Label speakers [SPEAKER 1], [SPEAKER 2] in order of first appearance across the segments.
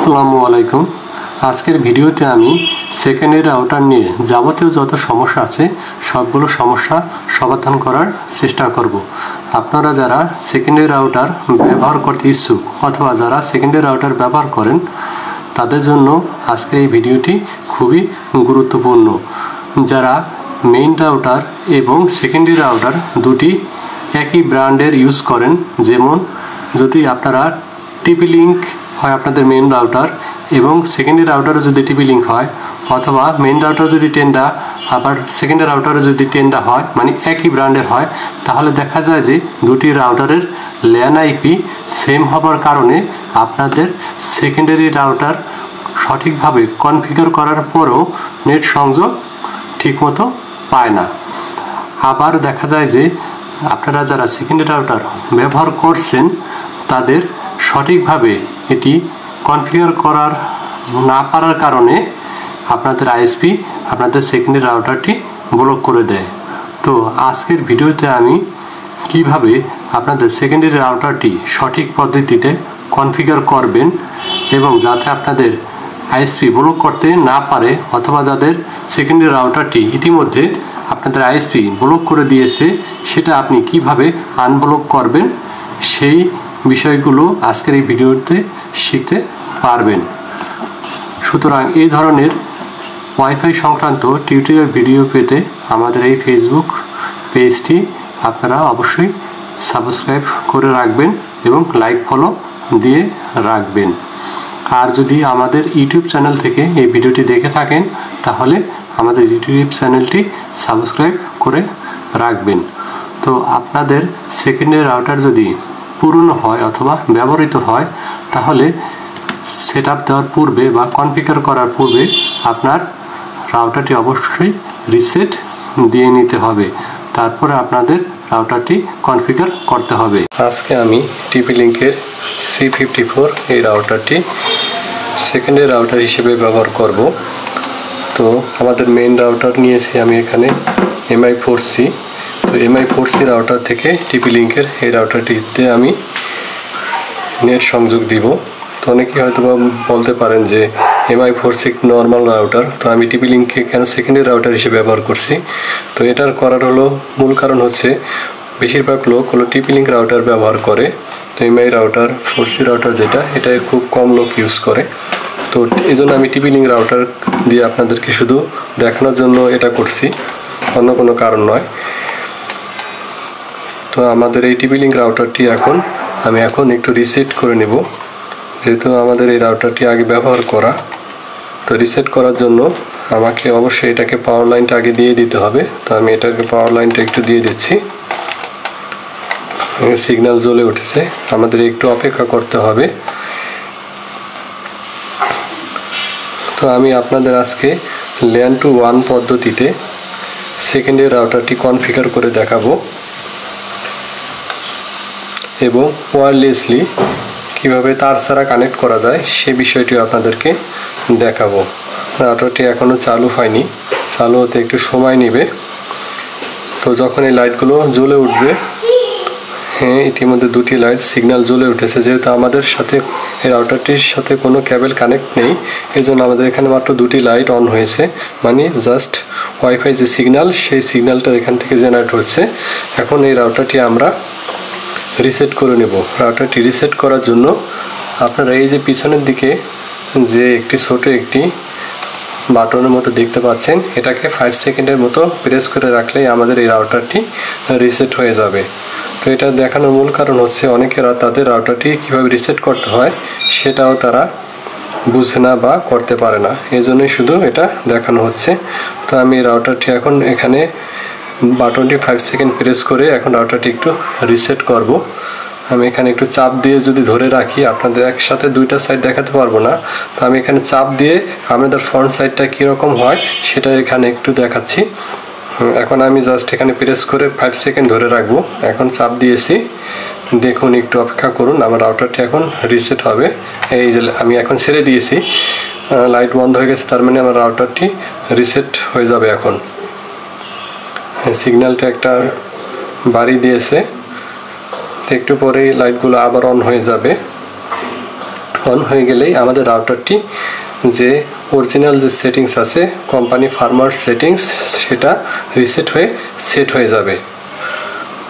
[SPEAKER 1] আসসালামু আলাইকুম। আজকের ভিডিওতে আমি সেকেন্ডারি রাউটার নিয়ে যাবতীয় যত সমস্যা আছে সবগুলো সমস্যা সমাধান করার চেষ্টা করব। আপনারা যারা সেকেন্ডারি রাউটার ব্যবহার করতে ইচ্ছুক অথবা যারা সেকেন্ডারি রাউটার ব্যবহার করেন তাদের জন্য আজকের এই ভিডিওটি খুবই গুরুত্বপূর্ণ। যারা মেইন রাউটার এবং সেকেন্ডারি রাউটার দুটি একই ব্র্যান্ডের ইউজ করেন, যেমন যদি আপনারা টিপি লিঙ্ক হয় আপনাদের মেইন রাউটার এবং সেকেন্ডারি রাউটারে যদি টিপি লিঙ্ক হয়, অথবা মেইন রাউটার যদি টেন্ডা আবার সেকেন্ডারি রাউটারে যদি টেন্ডা হয়, মানে একই ব্র্যান্ডের হয়, তাহলে দেখা যায় যে দুটি রাউটারের ল্যান আইপি সেম হবার কারণে আপনাদের সেকেন্ডারি রাউটার সঠিকভাবে কনফিগার করার পরেও নেট সংযোগ ঠিকমতো পায় না। আবার দেখা যায় যে আপনারা যারা সেকেন্ডারি রাউটার ব্যবহার করছেন তাদের সঠিকভাবে এটি কনফিগার করার না পারার কারণে আপনাদের আইএসপি আপনাদের সেকেন্ডারি রাউটারটি ব্লক করে দেয়। তো আজকের ভিডিওতে আমি কিভাবে আপনাদের সেকেন্ডারি রাউটারটি সঠিক পদ্ধতিতে কনফিগার করবেন এবং যাতে আপনাদের আইএসপি ব্লক করতে না পারে, অথবা যাদের সেকেন্ডারি রাউটারটি ইতিমধ্যে আপনাদের আইএসপি ব্লক করে দিয়েছে সেটা আপনি কিভাবে আনব্লক করবেন সেই বিষয়গুলো আজকের এই ভিডিওতে শিখতে পারবেন। সুতরাং এই ধরনের ওয়াইফাই সংক্রান্ত টিউটোরিয়াল ভিডিও পেতে আমাদের এই ফেসবুক পেজটি আপনারা অবশ্যই সাবস্ক্রাইব করে রাখবেন এবং লাইক ফলো দিয়ে রাখবেন। আর যদি আমাদের ইউটিউব চ্যানেল থেকে এই ভিডিওটি দেখে থাকেন তাহলে আমাদের ইউটিউব চ্যানেলটি সাবস্ক্রাইব করে রাখবেন। তো আপনাদের সেকেন্ডারি রাউটার যদি পুরনো হয় অথবা ব্যবহৃত হয় তাহলে সেট আপ দেওয়ার পূর্বে বা কনফিগার করার পূর্বে আপনার রাউটারটি অবশ্যই রিসেট দিয়ে নিতে হবে, তারপরে আপনাদের রাউটারটি কনফিগার করতে হবে। আজকে আমি টিপি লিঙ্কের C54 এই রাউটারটি সেকেন্ডারি রাউটার হিসেবে ব্যবহার করব। তো আমাদের মেইন রাউটার নিয়েছি আমি এখানে MI4C। তো MI4C রাউটার থেকে টিপি লিঙ্কের এই রাউটারটিতে আমি নেট সংযোগ দিব। তো অনেকেই হয়তো বলতে পারেন যে MI4C নর্মাল রাউটার, তো আমি টিপি লিঙ্ককে কেন সেকেন্ডারি রাউটার হিসেবে ব্যবহার করছি। তো এটার করার মূল কারণ হচ্ছে বেশিরভাগ লোক হলো টিপি লিঙ্ক রাউটার ব্যবহার করে। তো MI4C রাউটার যেটা, এটা খুব কম লোক ইউজ করে। তো এই জন্য আমি টিপি লিঙ্ক রাউটার দিয়ে আপনাদেরকে শুধু দেখানোর জন্য এটা করছি, অন্য কোনো কারণ নয়। তো আমাদের এই টিপি লিঙ্ক রাউটারটি আমি এখন একটু রিসেট করে নেব, যেহেতু আমাদের এই রাউটারটি আগে ব্যবহার করা। তো রিসেট করার জন্য আমাকে অবশ্যই এটাকে পাওয়ার লাইনটা আগে দিয়ে দিতে হবে। তো আমি এটাকে পাওয়ার লাইনটা একটু দিয়ে দিচ্ছি। সিগন্যাল জ্বলে উঠেছে, আমাদের একটু অপেক্ষা করতে হবে। তো আমি আপনাদের আজকে LAN to WAN পদ্ধতিতে সেকেন্ডারি রাউটারটি কনফিগার করে দেখাবো এবং ওয়্যারলেসলি কিভাবে তার ছাড়া কানেক্ট করা যায় সে বিষয়টিও আপনাদেরকে দেখাবো। রাউটারটি এখনও চালু হয়নি, চালু হতে একটু সময় নেবে। তো যখন এই লাইটগুলো জ্বলে উঠবে, হ্যাঁ ইতিমধ্যে দুটি লাইট সিগন্যাল জ্বলে উঠেছে। যেহেতু আমাদের সাথে এই রাউটারটির সাথে কোনো কেবল কানেক্ট নেই, এই জন্য আমাদের এখানে মাত্র দুটি লাইট অন হয়েছে, মানে জাস্ট ওয়াইফাই যে সিগন্যাল সেই সিগন্যালটা এখান থেকে জেনারেট হচ্ছে। এখন এই রাউটারটি আমরা রিসেট করে নেব। রাউটারটি রিসেট করার জন্য আপনারা এই যে পিছনের দিকে যে ছোট একটি বাটনের মতো দেখতে পাচ্ছেন, এটাকে 5 সেকেন্ডের মতো প্রেস করে রাখলেই আমাদের এই রাউটারটি রিসেট হয়ে যাবে। তো এটা দেখানোর মূল কারণ হচ্ছে অনেকেরা তাদের রাউটারটি কীভাবে রিসেট করতে হয় সেটাও তারা বুঝে না বা করতে পারে না, এই জন্যই শুধু এটা দেখানো হচ্ছে। তো আমি রাউটারটি এখন এখানে বাটনটি 5 সেকেন্ড প্রেস করে এখন রাউটারটি একটু রিসেট করব। আমি এখানে একটু চাপ দিয়ে যদি ধরে রাখি, আপনাদের একসাথে দুইটা সাইড দেখাতে পারবো না। তো আমি এখানে চাপ দিয়ে আপনাদের ফ্রন্ট সাইডটা কীরকম হয় সেটা এখানে একটু দেখাচ্ছি। এখন আমি জাস্ট এখানে প্রেস করে 5 সেকেন্ড ধরে রাখবো। এখন চাপ দিয়েছি, দেখুন একটু অপেক্ষা করুন, আমার রাউটারটি এখন রিসেট হবে। এই যে আমি এখন ছেড়ে দিয়েছি, লাইট বন্ধ হয়ে গেছে, তার মানে আমার রাউটারটি রিসেট হয়ে যাবে। এখন সিগন্যালটা একটা বাড়ি দিয়েছে, একটু পরেই লাইটগুলো আবার অন হয়ে যাবে। অন হয়ে গেলেই আমাদের রাউটারটি যে অরিজিনাল যে সেটিংস আছে কোম্পানি ফার্মার সেটিংস সেটা রিসেট হয়ে সেট হয়ে যাবে।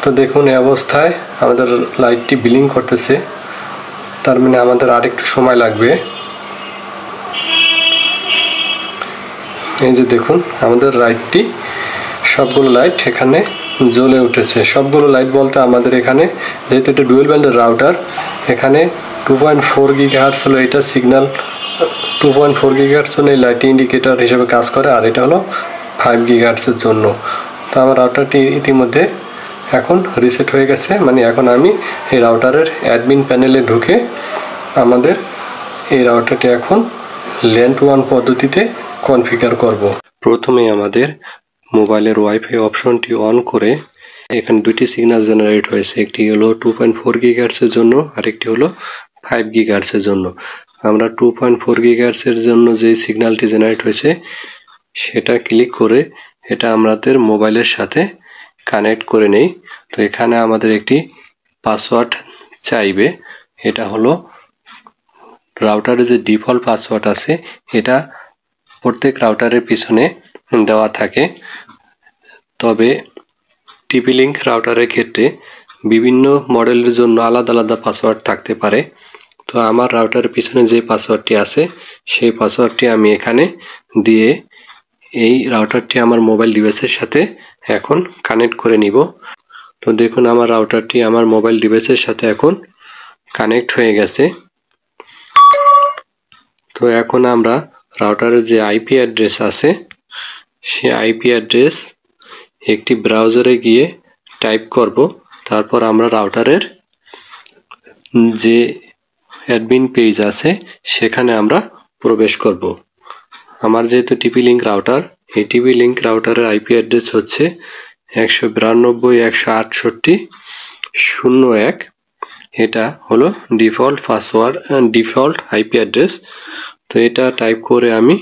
[SPEAKER 1] তো দেখুন এই অবস্থায় আমাদের লাইটটি ব্লিঙ্ক করতেছে, তার মানে আমাদের আরেকটু সময় লাগবে। এই যে দেখুন আমাদের লাইটটি সবগুলো লাইট এখানে জ্বলে উঠেছে। সবগুলো লাইট বলতে আমাদের এখানে যেহেতু এটা ডুয়েল ব্যান্ডের রাউটার, এখানে 2.4 গিগাহার্টজ হলো এটা সিগন্যাল, 2.4 গিগাহার্টজ হলো এই লাইট ইন্ডিকেটর হিসেবে কাজ করে, আর এটা হলো 5 গিগাহার্টজের জন্য। তো আমার রাউটারটি ইতিমধ্যে এখন রিসেট হয়ে গেছে, মানে এখন আমি এই রাউটারের অ্যাডমিন প্যানেলে ঢুকে আমাদের এই রাউটারটি এখন LAN to WAN পদ্ধতিতে কনফিগার করব। প্রথমে আমাদের মোবাইলের ওয়াইফাই অপশনটি অন করে এখানে দুটি সিগন্যাল জেনারেট হয়েছে, একটি হলো 2.4 গিগাহার্টজের জন্য আর একটি হলো 5 গিগাহার্টজের জন্য। আমরা 2.4 গিগাহার্টজের জন্য যে সিগন্যালটি জেনারেট হয়েছে সেটা ক্লিক করে এটা আমাদের মোবাইলের সাথে কানেক্ট করে নেই। তো এখানে আমাদের একটি পাসওয়ার্ড চাইবে, এটা হলো রাউটারের যে ডিফল্ট পাসওয়ার্ড আছে এটা প্রত্যেক রাউটারের পিছনে দেওয়া থাকে, তবে TP-Link রাউটারের ক্ষেত্রে বিভিন্ন মডেলের জন্য আলাদা আলাদা পাসওয়ার্ড থাকতে পারে। তো আমার রাউটারের পিছনে যে পাসওয়ার্ডটি আছে সেই পাসওয়ার্ডটি আমি এখানে দিয়ে এই রাউটারটি আমার মোবাইল ডিভাইসের সাথে এখন কানেক্ট করে নিব। তো দেখুন আমার রাউটারটি আমার মোবাইল ডিভাইসের সাথে এখন কানেক্ট হয়ে গেছে। তো এখন আমরা রাউটারের যে আইপি অ্যাড্রেস আছে সেই আইপি অ্যাড্রেস একটি ব্রাউজারে গিয়ে টাইপ করব, তারপর আমরা রাউটারের যে অ্যাডমিন পেজ আছে সেখানে আমরা প্রবেশ করব। আমার যেহেতু TP-Link রাউটার, এই TP-Link রাউটারের আইপি অ্যাড্রেস হচ্ছে 192.168.01। এটা হলো default password, default IP address. তো এটা টাইপ করে আমি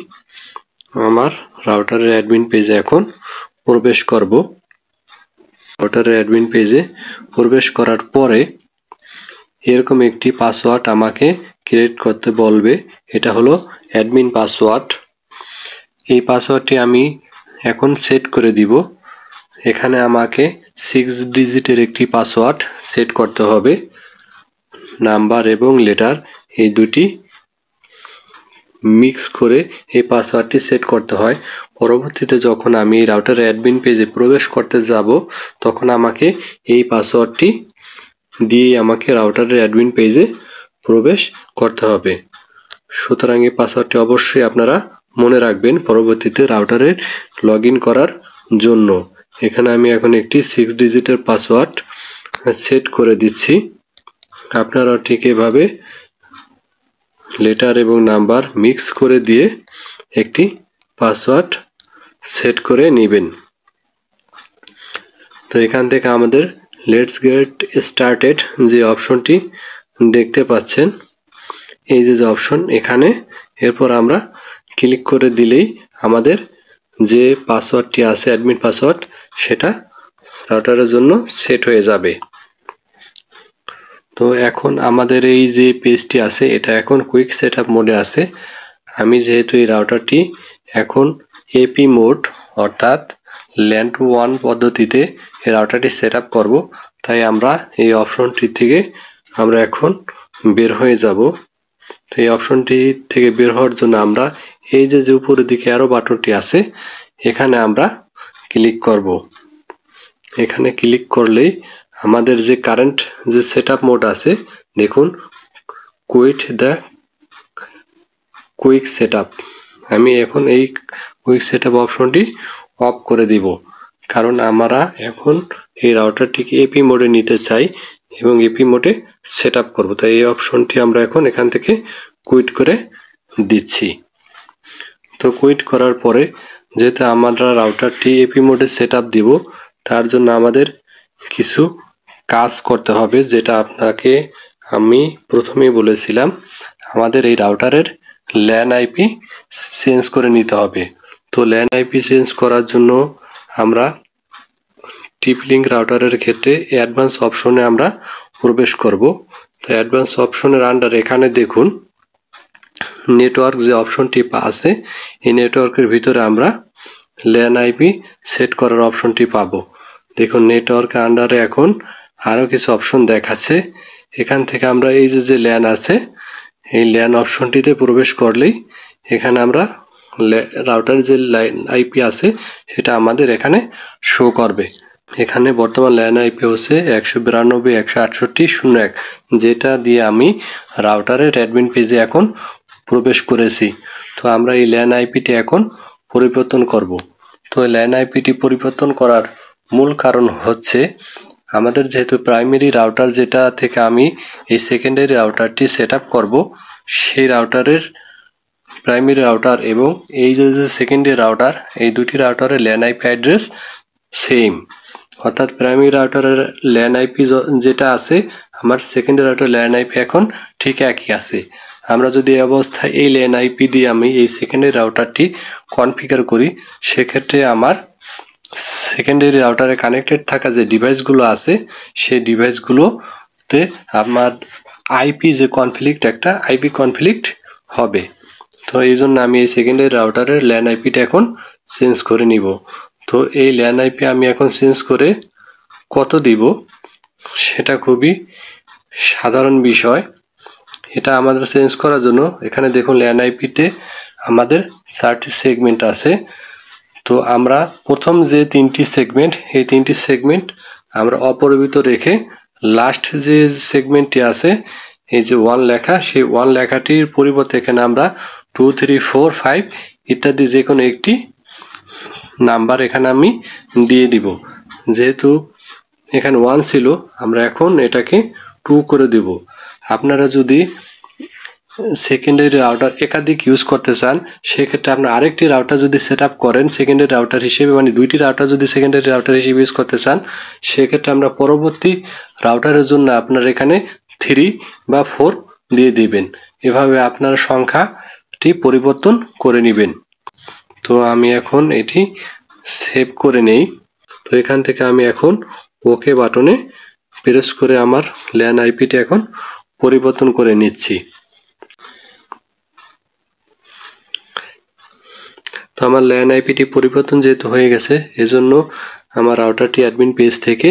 [SPEAKER 1] আমার রাউটারের অ্যাডমিন পেজে এখন প্রবেশ করব। রাউটারের অ্যাডমিন পেজে প্রবেশ করার পরে এরকম একটি পাসওয়ার্ড আমাকে ক্রিয়েট করতে বলবে, এটা হলো অ্যাডমিন পাসওয়ার্ড। এই পাসওয়ার্ডটি আমি এখন সেট করে দিব। এখানে আমাকে 6 ডিজিটের একটি পাসওয়ার্ড সেট করতে হবে, নাম্বার এবং লেটার এই দুটি মিক্স করে এই পাসওয়ার্ডটি সেট করতে হয়। পরবর্তীতে যখন আমি এই রাউটারের অ্যাডমিন পেজে প্রবেশ করতে যাব তখন আমাকে এই পাসওয়ার্ডটি দিয়ে আমাকে রাউটারের অ্যাডমিন পেজে প্রবেশ করতে হবে। সুতরাং এই পাসওয়ার্ডটি অবশ্যই আপনারা মনে রাখবেন পরবর্তীতে রাউটারে লগইন করার জন্য। এখানে আমি এখন একটি 6 ডিজিটের পাসওয়ার্ড সেট করে দিচ্ছি। আপনারা ঠিক এভাবে লেটার এবং নাম্বার মিক্স করে দিয়ে একটি পাসওয়ার্ড সেট করে নেবেন। তো এখান থেকে আমাদের লেটস গেট স্টার্টেড যে অপশনটি দেখতে পাচ্ছেন, এই যে অপশন এখানে, এরপর আমরা ক্লিক করে দিলেই আমাদের যে পাসওয়ার্ডটি আছে অ্যাডমিন পাসওয়ার্ড সেটা রাউটারের জন্য সেট হয়ে যাবে। তো এখন আমাদের এই যে পেজটি আছে এটা এখন কুইক সেটআপ মোডে আছে। আমি যেহেতু এই রাউটারটি এখন এপি মোড অর্থাৎ LAN to WAN পদ্ধতিতে এই রাউটারটি সেট আপ করবো, তাই আমরা এই অপশনটি থেকে আমরা এখন বের হয়ে যাব। তো এই অপশনটি থেকে বের হওয়ার জন্য আমরা এই যে উপরের দিকে আরো বাটনটি আছে এখানে আমরা ক্লিক করব। এখানে ক্লিক করলেই আমাদের যে কারেন্ট যে সেটআপ মোড আছে দেখুন কুইট দ্য কুইক সেটআপ, আমি এখন এই কুইক সেটআপ অপশনটি অফ করে দিব, কারণ আমরা এখন এই রাউটারটিকে এপি মোডে নিতে চাই এবং এপি মোডে সেটআপ করব। তাই এই অপশনটি আমরা এখন এখান থেকে কুইট করে দিচ্ছি। তো কুইট করার পরে যেহেতু আমরা রাউটারটি এপি মোডে সেটআপ দিব তার জন্য আমাদের কিছু কাজ করতে হবে, যেটা আপনাকে আমি প্রথমেই বলেছিলাম। আমাদের এই রাউটারের LAN IP চেঞ্জ করে নিতে হবে। তো LAN IP চেঞ্জ করার জন্য আমরা TP-Link রাউটারের ক্ষেত্রে অ্যাডভান্স অপশনে আমরা প্রবেশ করব। তো অ্যাডভান্স অপশনের আন্ডার এখানে দেখুন নেটওয়ার্ক যে অপশনটি আছে এই নেটওয়ার্কের ভিতরে আমরা ল্যান আইপি সেট করার অপশনটি পাবো। দেখুন নেটওয়ার্ক আন্ডারে এখন আরও কিছু অপশন দেখাচ্ছে। এখান থেকে আমরা এই যে ল্যান আছে এই ল্যান অপশনটিতে প্রবেশ করলেই এখানে আমরা রাউটার যে লাইন আইপি আছে সেটা আমাদের এখানে শো করবে। এখানে বর্তমান ল্যান আইপি হচ্ছে 192.168.0.1, যেটা দিয়ে আমি রাউটারের অ্যাডমিন পেজে এখন প্রবেশ করেছি। তো আমরা এই ল্যান আইপিটি এখন পরিবর্তন করব। তো ল্যান আইপিটি পরিবর্তন করার মূল কারণ হচ্ছে আমাদের যেহেতু প্রাইমারি রাউটার যেটা থেকে আমি এই সেকেন্ডারি রাউটারটি সেট আপ করবো সেই রাউটারের প্রাইমারি রাউটার এবং এই যে সেকেন্ডারি রাউটার এই দুটি রাউটারের ল্যান আইপি অ্যাড্রেস সেম, অর্থাৎ প্রাইমারি রাউটারের ল্যান আইপি যেটা আছে আমার সেকেন্ডারি রাউটার ল্যান আইপি এখন ঠিক একই আছে। আমরা যদি এই অবস্থায় এই ল্যান আইপি দিয়ে আমি এই সেকেন্ডারি রাউটারটি কনফিগার করি সেক্ষেত্রে আমার সেকেন্ডারি রাউটারে কানেক্টেড থাকা যে ডিভাইসগুলো আছে সেই ডিভাইসগুলোতে আমার আইপি যে কনফ্লিক্ট একটা আইপি কনফ্লিক্ট হবে। তো এই জন্য আমি এই সেকেন্ডারি রাউটারের ল্যান আইপিটা এখন চেঞ্জ করে নিব। তো এই ল্যান আইপি আমি এখন চেঞ্জ করে কত দিব সেটা খুবই সাধারণ বিষয়। এটা আমাদের চেঞ্জ করার জন্য এখানে দেখুন ল্যান আইপিতে আমাদের 4টি সেগমেন্ট আছে। তো আমরা প্রথম যে 3টি সেগমেন্ট এই 3টি সেগমেন্ট আমরা অপরিবর্তিত রেখে লাস্ট যে সেগমেন্টটি আছে এই যে 1 লেখা সেই 1 লেখাটির পরিবর্তে এখানে আমরা 2, 3, 4, 5 ইত্যাদি যে কোনো একটি নাম্বার এখানে আমি দিয়ে দিব। যেহেতু এখানে 1 ছিল আমরা এখন এটাকে 2 করে দেব। আপনারা যদি সেকেন্ডারি রাউটার একাধিক ইউজ করতে চান সেক্ষেত্রে আপনার আরেকটি রাউটার যদি সেট আপ করেন সেকেন্ডারি রাউটার হিসেবে, মানে 2টি রাউটার যদি সেকেন্ডারি রাউটার হিসেবে ইউজ করতে চান সেক্ষেত্রে আমরা পরবর্তী রাউটারের জন্য আপনার এখানে 3 বা 4 দিয়ে দিবেন। এভাবে আপনার সংখ্যাটি পরিবর্তন করে নেবেন। তো আমি এখন এটি সেভ করে নেই। তো এখান থেকে আমি এখন ওকে বাটনে প্রেস করে আমার ল্যান আইপিটি এখন পরিবর্তন করে নিচ্ছি। তো আমার ল্যান আইপিটি পরিবর্তন যেহেতু হয়ে গেছে এজন্য আমার রাউটারটি অ্যাডমিন পেজ থেকে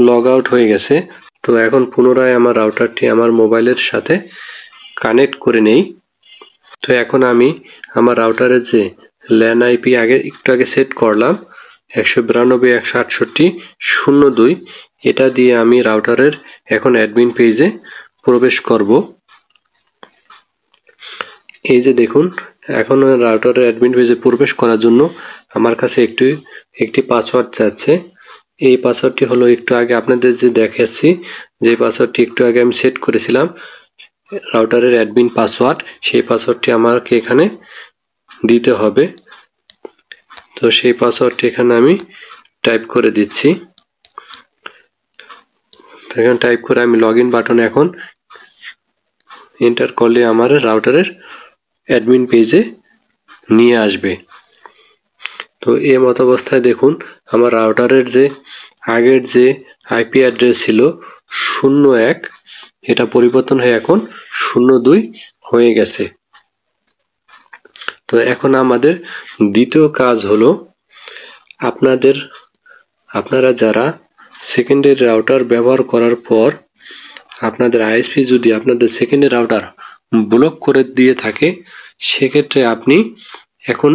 [SPEAKER 1] লগ আউট হয়ে গেছে। তো এখন পুনরায় আমার রাউটারটি আমার মোবাইলের সাথে কানেক্ট করে নেই। তো এখন আমি আমার রাউটারের যে ল্যান আইপি একটু আগে সেট করলাম 192.168.0.2 এটা দিয়ে আমি রাউটারের এখন অ্যাডমিন পেজে প্রবেশ করব। এই যে দেখুন এখন রাউটারের অ্যাডমিন পেজে প্রবেশ করার জন্য আমার কাছে একটি পাসওয়ার্ড চাচ্ছে। এই পাসওয়ার্ডটি হলো একটু আগে আপনাদের যে দেখাচ্ছি যে পাসওয়ার্ডটি একটু আগে আমি সেট করেছিলাম রাউটারের অ্যাডমিন পাসওয়ার্ড, সেই পাসওয়ার্ডটি আমাকে এখানে দিতে হবে। তো সেই পাসওয়ার্ডটি এখানে আমি টাইপ করে দিচ্ছি। তো এখানে টাইপ করে আমি লগ ইন বাটনে এখন এন্টার করলে আমার রাউটারের অ্যাডমিন পেজে নিয়ে আসবে। তো এই মত অবস্থায় দেখুন আমার রাউটারের যে আগের যে আইপি অ্যাড্রেস ছিল 01 এটা পরিবর্তন হয়ে এখন 02 হয়ে গেছে। তো এখন আমাদের দ্বিতীয় কাজ হলো আপনারা যারা সেকেন্ডারি রাউটার ব্যবহার করার পর আপনাদের আইএসপি যদি আপনাদের সেকেন্ডারি রাউটার ব্লক করে দিয়ে থাকে সেক্ষেত্রে আপনি এখন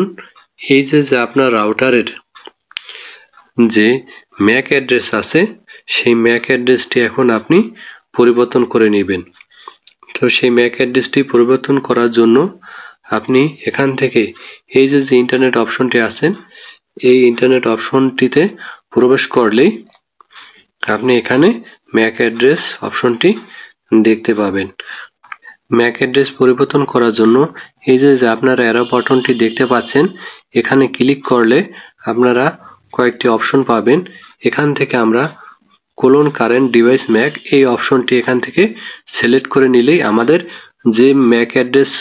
[SPEAKER 1] এই যে আপনার রাউটারের যে ম্যাক অ্যাড্রেস আছে সেই ম্যাক অ্যাড্রেসটি এখন আপনি পরিবর্তন করে নেবেন। তো সেই ম্যাক অ্যাড্রেসটি পরিবর্তন করার জন্য আপনি এখান থেকে এই যে ইন্টারনেট অপশনটি আছেন এই ইন্টারনেট অপশনটিতে প্রবেশ করলেই আপনি এখানে ম্যাক অ্যাড্রেস অপশনটি দেখতে পাবেন। ম্যাক অ্যাড্রেস পরিবর্তন করার জন্য এই যে আপনারা অ্যারো বাটনটি দেখতে পাচ্ছেন এখানে ক্লিক করলে আপনারা কয়েকটি অপশন পাবেন। এখান থেকে আমরা কোলন কারেন্ট ডিভাইস ম্যাক এই অপশনটি এখান থেকে সিলেক্ট করে নিলেই আমাদের যে ম্যাক অ্যাড্রেস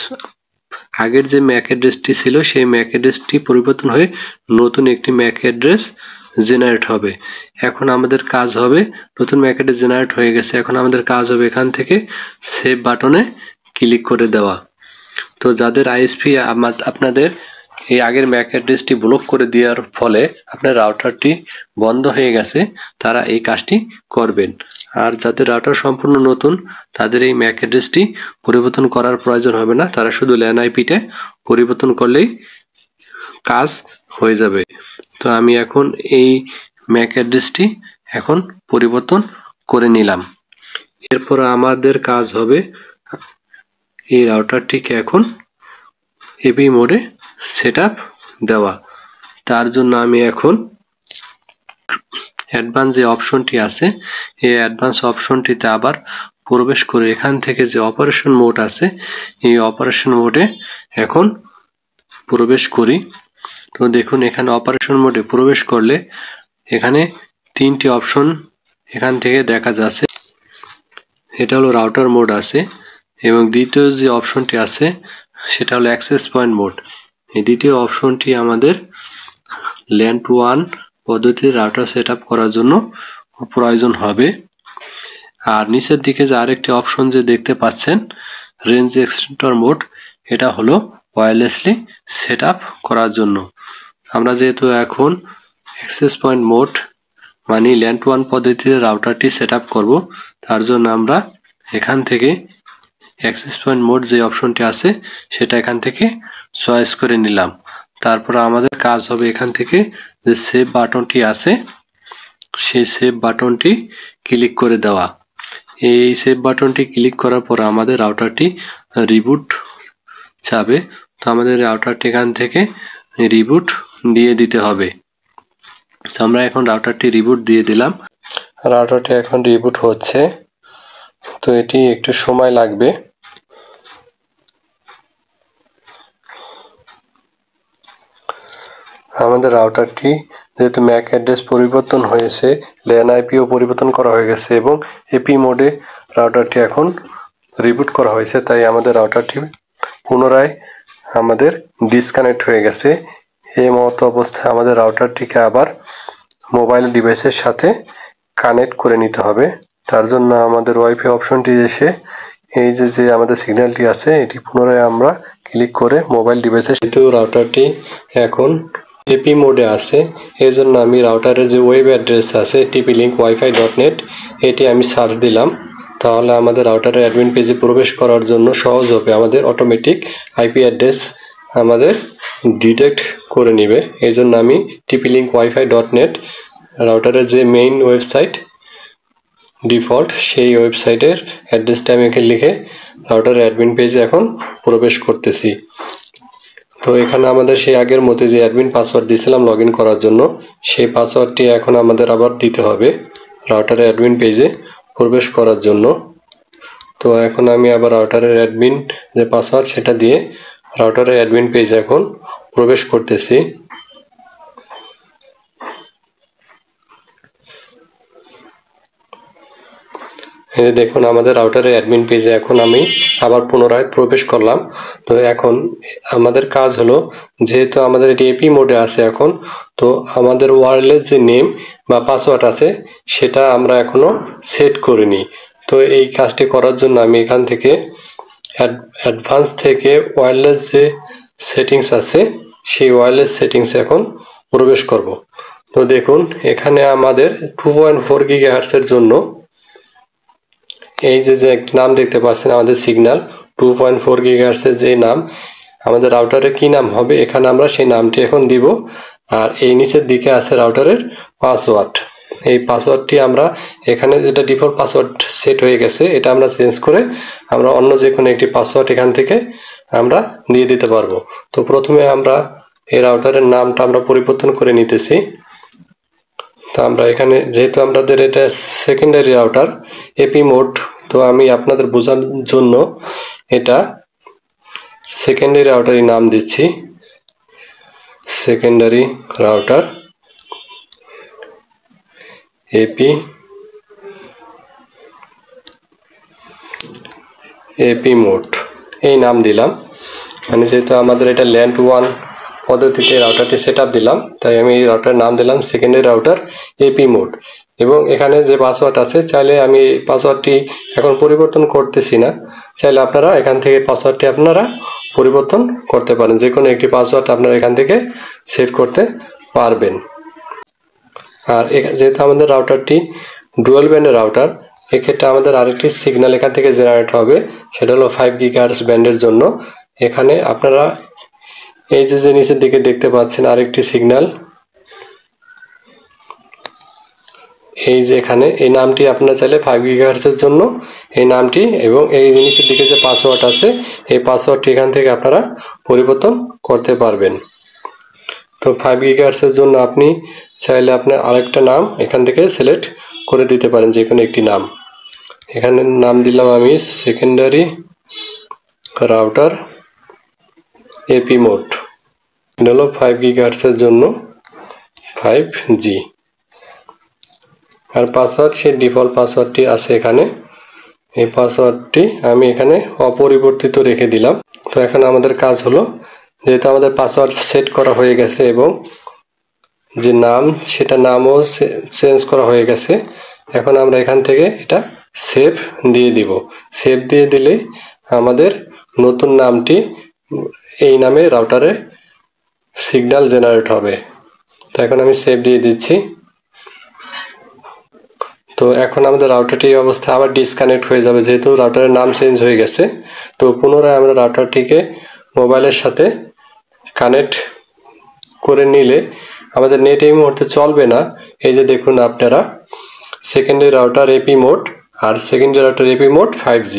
[SPEAKER 1] আগের যে ম্যাক অ্যাড্রেসটি ছিল সেই ম্যাক অ্যাড্রেসটি পরিবর্তন হয়ে নতুন একটি ম্যাক অ্যাড্রেস জেনারেট হবে। এখন আমাদের কাজ হবে নতুন ম্যাক অ্যাড্রেস জেনারেট হয়ে গেছে, এখন আমাদের কাজ হবে এখান থেকে সেভ বাটনে ক্লিক করে দেওয়া। তো যাদের আইএসপি আপনাদের এই আগের ম্যাক অ্যাড্রেসটি ব্লক করে দেওয়ার ফলে আপনার রাউটারটি বন্ধ হয়ে গেছে, তারা এই কাজটি করবেন। আর যাদের রাউটার সম্পূর্ণ নতুন, তাদের এই ম্যাক অ্যাড্রেসটি পরিবর্তন করার প্রয়োজন হবে না, তারা শুধু ল্যান আইপিটা পরিবর্তন করলেই কাজ হয়ে যাবে। তো আমি এখন এই ম্যাক অ্যাড্রেসটি এখন পরিবর্তন করে নিলাম। এরপর আমাদের কাজ হবে এই রাউটারটিকে এখন এপি মোডে সেটআপ দেওয়া। তার জন্য আমি এখন অ্যাডভান্স যে অপশনটি আছে, এই অ্যাডভান্স অপশনটিতে আবার প্রবেশ করে এখান থেকে যে অপারেশন মোড আছে, এই অপারেশন মোডে এখন প্রবেশ করি। তো দেখুন এখানে অপারেশন মোডে প্রবেশ করলে এখানে তিনটি অপশন এখান থেকে দেখা যাচ্ছে। এটা হলো রাউটার মোড আছে, এবং দ্বিতীয় যে অপশনটি আছে সেটা হলো অ্যাক্সেস পয়েন্ট মোড। এই দ্বিতীয় অপশনটি আমাদের ল্যান টু ওয়ান পদ্ধতির রাউটার সেটআপ করার জন্য প্রয়োজন হবে। আর নিচের দিকে যে আরেকটি অপশন যে দেখতে পাচ্ছেন রেঞ্জ এক্সটেন্ডর মোড, এটা হলো ওয়্যারলেসলি সেটআপ করার জন্য। আমরা যেহেতু এখন অ্যাক্সেস পয়েন্ট মোড মানে ল্যান টু ওয়ান পদ্ধতিতে রাউটারটি সেটআপ করব, তার জন্য আমরা এখান থেকে অ্যাক্সেস পয়েন্ট মোড যে অপশনটি আছে সেটা এখান থেকে চয়েস করে নিলাম। তারপর আমাদের কাজ হবে এখান থেকে যে সেভ বাটনটি আছে সেই সেভ বাটনটি ক্লিক করে দেওয়া। এই সেভ বাটনটি ক্লিক করার পর আমাদের রাউটারটি রিবুট যাবে। তো আমাদের রাউটারটি এখান থেকে রিবুট দিয়ে দিতে হবে। তো আমরা এখন রাউটারটি রিবুট দিয়ে দিলাম। রাউটারটি এখন রিবুট হচ্ছে, তো এটি একটু সময় লাগবে। আমাদের রাউটারটি যেহেতু ম্যাক অ্যাড্রেস পরিবর্তন হয়েছে, ল্যান আইপিও পরিবর্তন করা হয়ে গেছে এবং এপি মোডে রাউটারটি এখন রিবুট করা হয়েছে, তাই আমাদের রাউটারটি পুনরায় আমাদের ডিসকানেক্ট হয়ে গেছে। এই মতো অবস্থায় আমাদের রাউটারটিকে আবার মোবাইল ডিভাইসের সাথে কানেক্ট করে নিতে হবে। তার জন্য আমাদের ওয়াইফাই অপশনটি এসে এই যে আমাদের সিগন্যালটি আছে এটি পুনরায় আমরা ক্লিক করে মোবাইল ডিভাইসের সাথে, রাউটারটি এখন এপি মোডে আছে, এই জন্য আমি রাউটারের যে ওয়েব অ্যাড্রেস আছে tplink.wifi.net এটি আমি সার্চ দিলাম। তাহলে আমাদের রাউটারের অ্যাডমিন পেজে প্রবেশ করার জন্য সহজ হবে। আমাদের অটোমেটিক আইপি অ্যাড্রেস আমাদের ডিটেক্ট করে নেবে। এই জন্য আমি tplink.wifi.net রাউটারের যে মেইন ওয়েবসাইট ডিফল্ট সেই ওয়েবসাইটের অ্যাড্রেসটা আমি এখানে লিখে রাউটারের অ্যাডমিন পেজে এখন প্রবেশ করতেছি। তো এখানে আমাদের সেই আগের মতো যে অ্যাডমিন পাসওয়ার্ড দিয়েছিলাম লগ ইন করার জন্য, সেই পাসওয়ার্ডটি এখন আমাদের আবার দিতে হবে রাউটারের অ্যাডমিন পেজে প্রবেশ করার জন্য। তো এখন আমি আবার রাউটারের অ্যাডমিন যে পাসওয়ার্ড সেটা দিয়ে রাউটারের অ্যাডমিন পেজে এখন প্রবেশ করতেছি। এই দেখুন আমাদের রাউটারের অ্যাডমিন পেজে এখন আমি আবার পুনরায় প্রবেশ করলাম। তো এখন আমাদের কাজ হলো, যেহেতু আমাদের এটি এপি মোডে আছে এখন, তো আমাদের ওয়্যারলেস যে নেম বা পাসওয়ার্ড আছে সেটা আমরা এখনো সেট করিনি। তো এই কাজটি করার জন্য আমি এখান থেকে অ্যাডভান্স থেকে ওয়্যারলেস যে সেটিংস আছে সেই ওয়্যারলেস সেটিংসে এখন প্রবেশ করব। তো দেখুন এখানে আমাদের 2.4 GHz জন্য এই যে একটি নাম দেখতে পাচ্ছেন আমাদের সিগন্যাল 2.4 GHz যে নাম, আমাদের রাউটারের কি নাম হবে এখানে আমরা সেই নামটি এখন দিব। আর এই নিচের দিকে আছে রাউটারের পাসওয়ার্ড। এই পাসওয়ার্ডটি আমরা এখানে যেটা ডিফল্ট পাসওয়ার্ড সেট হয়ে গেছে এটা আমরা চেঞ্জ করে আমরা অন্য যে কোনো একটি পাসওয়ার্ড এখান থেকে আমরা দিয়ে দিতে পারবো। তো প্রথমে আমরা এই রাউটারের নামটা আমরা পরিবর্তন করে নিতেছি। তো আমরা এখানে যেহেতু আমাদের এটা সেকেন্ডারি রাউটার এপি মোড, তো আমি আপনাদের বোঝার জন্য এটা সেকেন্ডারি রাউটারই নাম দিচ্ছি, সেকেন্ডারি রাউটার এপি মোড এই নাম দিলাম। মানে যেহেতু আমাদের এটা ল্যান টু ওয়ান পদ্ধতিতে রাউটারটি সেট আপ দিলাম, তাই আমি এই রাউটার নাম দিলাম সেকেন্ডারি রাউটার এপি মোড। এবং এখানে যে পাসওয়ার্ড আছে চাইলে আমি পাসওয়ার্ডটি এখন পরিবর্তন করতেছি না, চাইলে আপনারা এখান থেকে পাসওয়ার্ডটি আপনারা পরিবর্তন করতে পারেন। যে কোনো একটি পাসওয়ার্ড আপনারা এখান থেকে সেট করতে পারবেন। আর যেহেতু আমাদের রাউটারটি ডুয়াল ব্যান্ডের রাউটার, এক্ষেত্রে আমাদের আরেকটি সিগন্যাল এখান থেকে জেনারেট হবে, সেটা হলো 5 GHz ব্যান্ডের জন্য। এখানে আপনারা এই যে নিচের দিকে দেখতে পাচ্ছেন আরেকটি সিগন্যাল, এই যে এখানে এই নামটি আপনারা চাইলে 5 GHz এর জন্য এই নামটি, এবং এই নিচের দিকে যে পাসওয়ার্ড আছে এই পাসওয়ার্ডটি এখান থেকে আপনারা পরিবর্তন করতে পারবেন। তো 5 GHz এর জন্য আপনি চাইলে আপনার আরেকটা নাম এখান থেকে সিলেক্ট করে দিতে পারেন, যে কোনো একটি নাম। এখানে নাম দিলাম আমি সেকেন্ডারি রাউটার এপি মোড, এটা হলো 5 GHz এর জন্য 5G। আর পাসওয়ার্ড সেই ডিফল্ট পাসওয়ার্ডটি আছে এখানে, এই পাসওয়ার্ডটি আমি এখানে অপরিবর্তিত রেখে দিলাম। তো এখন আমাদের কাজ হলো, যেহেতু আমাদের পাসওয়ার্ড সেট করা হয়ে গেছে এবং যে নাম সেটা নামও চেঞ্জ করা হয়ে গেছে, এখন আমরা এখান থেকে এটা সেভ দিয়ে দিব। সেভ দিয়ে দিলে আমাদের নতুন নামটি এই নামে রাউটারে সিগন্যাল জেনারেট হবে। তো এখন আমি সেভ দিয়ে দিচ্ছি। তো এখন আমাদের রাউটারটি এই অবস্থায় আবার ডিসকানেক্ট হয়ে যাবে, যেহেতু রাউটারের নাম চেঞ্জ হয়ে গেছে। তো পুনরায় আমরা রাউটারটিকে মোবাইলের সাথে কানেক্ট করে নিলে আমাদের নেট এই মুহূর্তে চলবে না। এই যে দেখুন আপনারা, সেকেন্ডারি রাউটার এপি মোড আর secondary router AP mode 5G,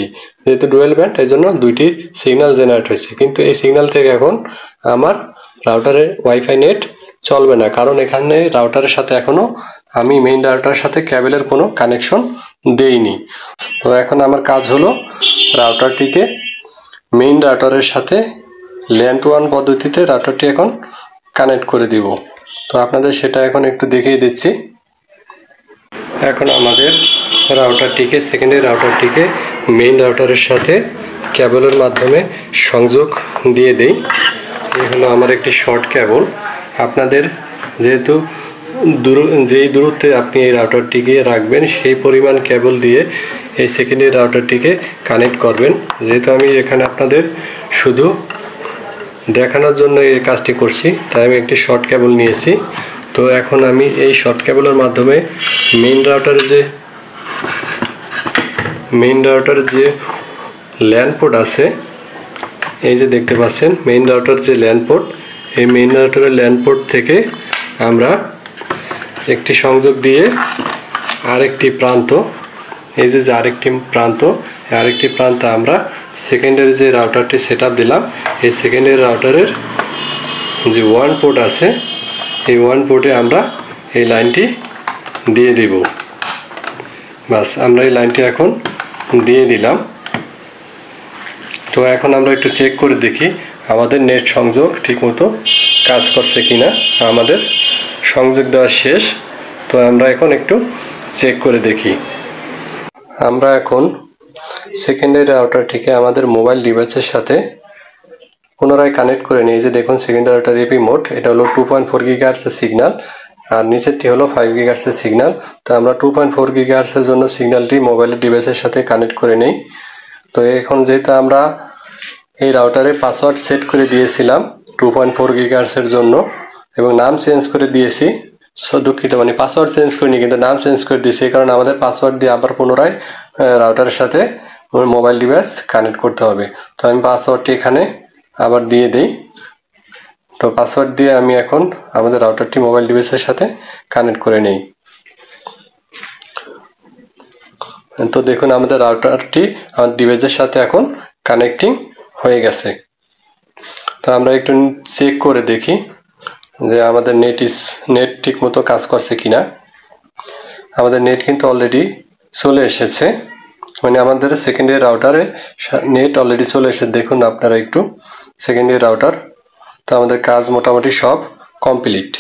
[SPEAKER 1] যেহেতু ডুয়েল ব্যান্ড এই জন্য দুইটি সিগন্যাল জেনারেট হয়েছে, কিন্তু এই সিগন্যাল থেকে এখন আমার রাউটারে ওয়াইফাই নেট চলবে না, কারণ এখানে রাউটারের সাথে এখনো আমি মেইন রাউটারের সাথে কেবলের কোনো কানেকশন দেইনি। তো এখন আমার কাজ হলো রাউটারটিকে মেইন রাউটারের সাথে LAN to WAN পদ্ধতিতে রাউটারটি এখন কানেক্ট করে দিব। তো আপনাদের সেটা এখন একটু দেখিয়ে দিচ্ছি। এখন আমাদের রাউটারটিকে সেকেন্ডারি রাউটারটিকে মেইন রাউটারের সাথে কেবলের মাধ্যমে সংযোগ দিয়ে দেই। এই হলো আমার একটি শর্ট কেবল। আপনাদের যেহেতু যেই দূরত্বে আপনি এই রাউটারটিকে রাখবেন সেই পরিমাণ কেবল দিয়ে এই সেকেন্ডারি রাউটারটিকে কানেক্ট করবেন। যেহেতু আমি এখানে আপনাদের শুধু দেখানোর জন্য এই কাজটি করছি, তাই আমি একটি শর্ট কেবল নিয়েছি। তো এখন আমি এই শর্ট কেবলের মাধ্যমে মেইন রাউটারের যে ল্যান পোর্ট আছে, এই যে দেখতে পাচ্ছেন মেইন রাউটার যে ল্যান পোর্ট, এই মেইন রাউটারের ল্যান পোর্ট থেকে আমরা একটি সংযোগ দিয়ে আরেকটি প্রান্ত, এই যে আরেকটি প্রান্ত আমরা সেকেন্ডারি যে রাউটারটি সেট আপ দিলাম, এই সেকেন্ডারি রাউটারের যে ওয়ান পোর্ট আছে এই ওয়ান পোর্টে আমরা এই লাইনটি দিয়ে দিব। বাস, আমরা এই লাইনটি এখন দিয়ে দিলাম। তো এখন আমরা একটু চেক করে দেখি আমাদের নেট সংযোগ ঠিকমতো কাজ করছে কিনা। আমাদের সংযোগ দেওয়া শেষ। তো আমরা এখন একটু চেক করে দেখি। আমরা এখন সেকেন্ডারি রাউটারটিকে আমাদের মোবাইল ডিভাইসের সাথে পুনরায় কানেক্ট করে নিই। যে দেখুন সেকেন্ডারি রাউটার এপি মোড, এটা হলো 2.4 GHz এর সিগন্যাল আর নিচেরটি হলো 5 GHz এর সিগন্যাল। তো আমরা 2.4 GHz এর জন্য সিগন্যালটি মোবাইলের ডিভাইসের সাথে কানেক্ট করে নেই। তো এখন যেহেতু আমরা এই রাউটারে পাসওয়ার্ড সেট করে দিয়েছিলাম 2.4 GHz এর জন্য এবং নাম চেঞ্জ করে দিয়েছি, দুঃখিত, মানে পাসওয়ার্ড চেঞ্জ করিনি কিন্তু নাম চেঞ্জ করে দিয়েছি, এই কারণে আমাদের পাসওয়ার্ড দিয়ে আবার পুনরায় রাউটারের সাথে মোবাইল ডিভাইস কানেক্ট করতে হবে। তো আমি পাসওয়ার্ডটি এখানে আবার দিয়ে দিই। তো পাসওয়ার্ড দিয়ে আমি এখন আমাদের রাউটারটি মোবাইল ডিভাইসের সাথে কানেক্ট করে নেই। তো দেখুন আমাদের রাউটারটি আমার ডিভাইসের সাথে এখন কানেক্টিং হয়ে গেছে। তো আমরা একটু চেক করে দেখি যে আমাদের নেট ঠিক মতো কাজ করছে কিনা। আমাদের নেট কিন্তু অলরেডি চলে এসেছে, মানে আমাদের সেকেন্ডারি রাউটারে নেট অলরেডি চলে এসেছে। দেখুন আপনারা একটু সেকেন্ডারি রাউটার। তো আমাদের কাজ মোটামুটি সব কমপ্লিট।